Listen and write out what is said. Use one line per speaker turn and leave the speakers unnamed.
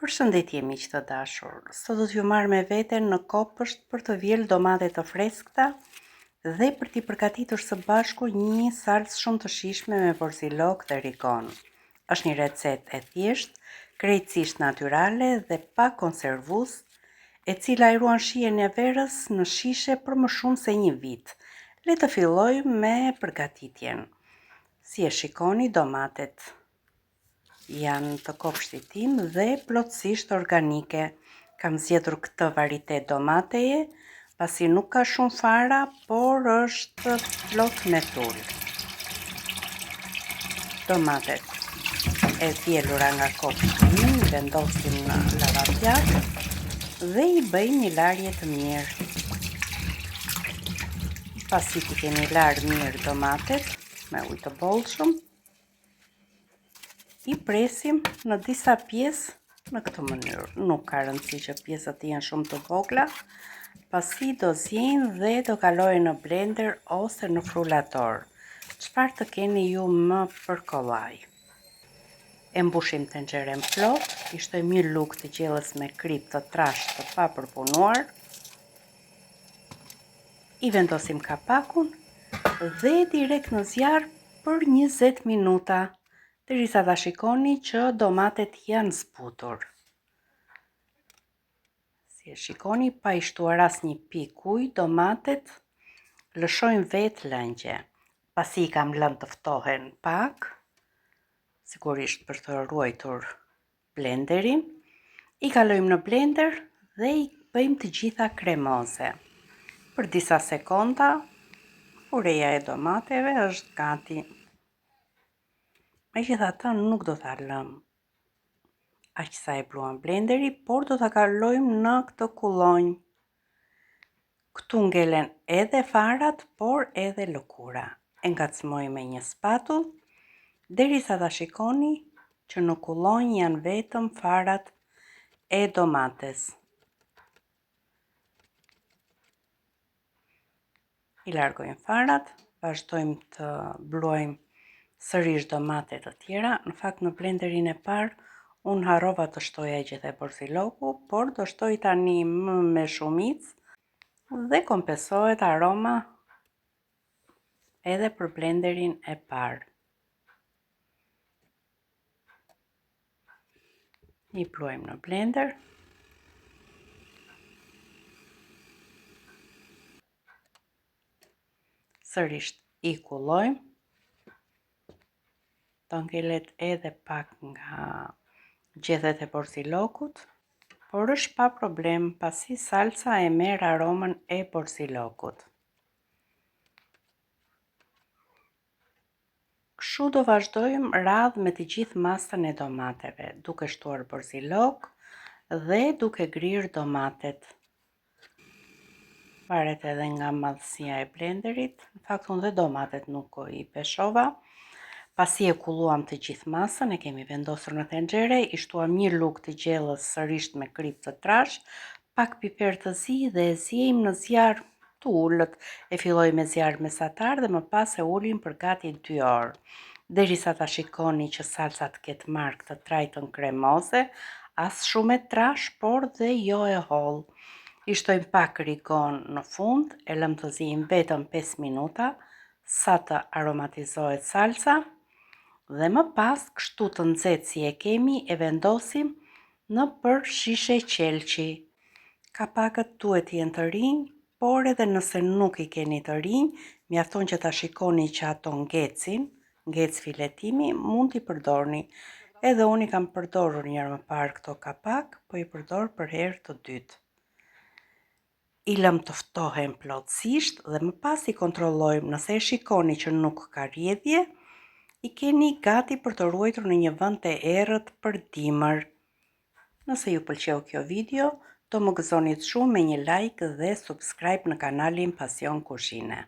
Përshëndetje miq të dashur, sot do t'ju marr me vete në kopësht për të vjel domate të freskëta dhe për t'i përgatitur së bashku një salcë shumë të shijshme me borzilok dhe rikon. Është një recetë e thjeshtë, krejtësisht natyrale dhe pa konservues, e cila i ruan shijen e verës në shishe për më shumë se një vit. Le të fillojmë me përgatitjen. Si e shikoni, domatet janë të kopshtit tim dhe plotësisht organike. Kam zgjedhur këtë varitet domateje, pasi nuk ka shumë fara, por është plot me tull. Domatet e vjelura nga kopshti im vendosim në lavapjat dhe i bëjmë një larje të mirë. Pasi t'i keni larë mirë domatet me ujë të bollshëm, i presim në disa pjesë në këtë mënyrë. Nuk ka rëndësi që pjesët jenë shumë të vogla, pasi do zjejnë dhe do kalojnë në blender ose në frulator. Çfarë të keni ju më për kollaj. E mbushim tenxhere plot, i shtojmë një lugë të gjellës me krip të trashë të pa përpunuar. I vendosim kapakun dhe direkt në zjarr për 20 minuta. Derisa ta shikoni që domatet janë zbutur. Si e shikoni, pa i shtuar asnjë pikë ujë, domatet lëshojnë vetë lëngje. Pasi i kam lënë të ftohen pak, sigurisht për të ruajtur blenderin, i kalojmë në blender dhe i bëjmë të gjitha kremoze. Për disa sekonda, pureja e domateve është gati. Megjithatë, nuk do ta lëm aq sa e bluan blenderi, por do ta kalojmë në këtë kullonj. Këtu ngelen edhe farat, por edhe lëkura. E ngacmoj me një spatull, derisa ta shikoni që në kullonj janë vetëm farat e domates. I largojmë farat, vazhdojmë të bluajmë sërish domate të tjera. Në fakt në blenderin e parë unë harrova të shtoja gjithë e borziloku, por do shtoj tani më me shumicë dhe kompensohet aroma edhe për blenderin e parë. I bluajmë në blender. Sërish i kullojmë. Do ngelet edhe pak nga gjethet e borzilokut, por është pa problem pasi salca e merr aromën e borzilokut. Kështu do vazhdojmë radhë me të gjithë masën e domateve, duke shtuar borzilok dhe duke grirë domatet. Varet edhe nga madhësia e blenderit. Në fakt unë dhe domatet nuk i peshova. Pasi e kulluam të gjithë masën, e kemi vendosur në tenxhere, i shtuam një lugë të gjellës sërish me krip të trash, pak piper të zi dhe e ziejmë në zjarr të ulët. E filloj me zjarr mesatar dhe më pas e ulim për gati 2 orë. Derisa ta shikoni që salca të ketë marrë këtë trajtën kremoze, as shumë e trash, por dhe jo e hollë. I shtojmë pak rikon në fund, e lëm të zijmë vetëm 5 minuta, sa të aromatizohet salca. Dhe më pas, kështu të nxehtë si e kemi, e vendosim në për shishe qelçi. Kapakët duhet jenë të rinj, por edhe nëse nuk i keni të rinj, mjafton që ta shikoni që ato ngec filetimi, mund t'i përdorni. Edhe unë i kam përdorur një herë më parë këto kapak, po i përdor për herë të dytë. I lëm të ftohen plotësisht dhe më pas i kontrollojmë. Nëse e shikoni që nuk ka rrjedhje, i keni gati për të ruajtur në një vend të errët për dimër. Nëse ju pëlqeu kjo video, do më gëzonit shumë me një like dhe subscribe në kanalin Pasion Kuzhine.